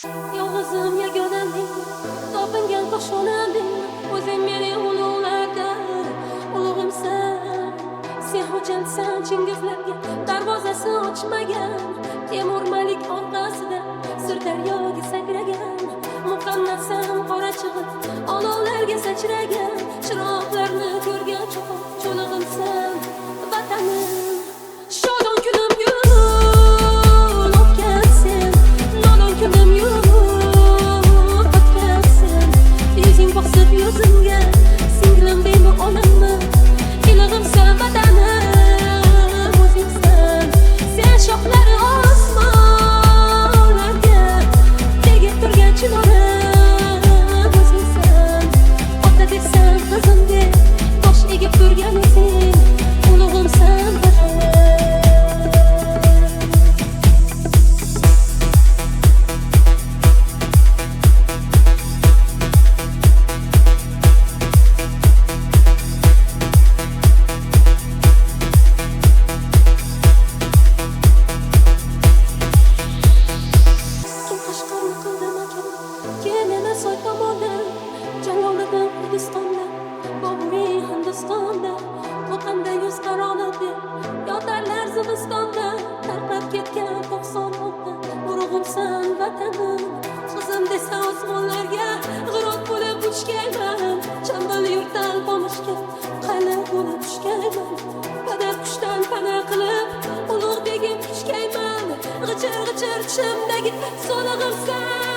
Yolg'izim yagonamding, topingan qo'shonamding, o'zing meni ulug'larda, ulug'imsan. Sen xo'jamsan, Chingizlarga darvozasini ochmagan, Temur Malik orqasida Sirdaryoga sakragan, muqannatsan qora chig'ib, olovlarga sachragan, chiroqlarni ko'rgan cho'lig'imsan, vatanim. Shodon kunim gul o'tgansen, nodon kunim yo'q o'tgansen, yuzing boqsib yuzimga, singlim deymi onammi, ilig'imsan, vatanim o'zingsan. Sen shoxlari osmonlarga tegib turgan chinorim o'zingsan. Ota debsan qizimdek bosh egib turgan o'zing, ulug'imsan, vatanim. Kim qashqarni qildim akam, kelini soy tomonda, jangovladim Hindistonda, Boburiy Hindistonda, Qo'qonda yuz qaronatda, yotarlar zimistonda, tarqab ketgan 90 urug'imsan, vatanim. Qizim desa osmonlarga g'irot bo'lib uchgayman, chambal yurtdan qonishga qal'a bo'lib tushgayman, padar qushdan pana qilib ulug' begim kuchgayman, g'ichir g'ichir tishimdagi so'lig'imsan.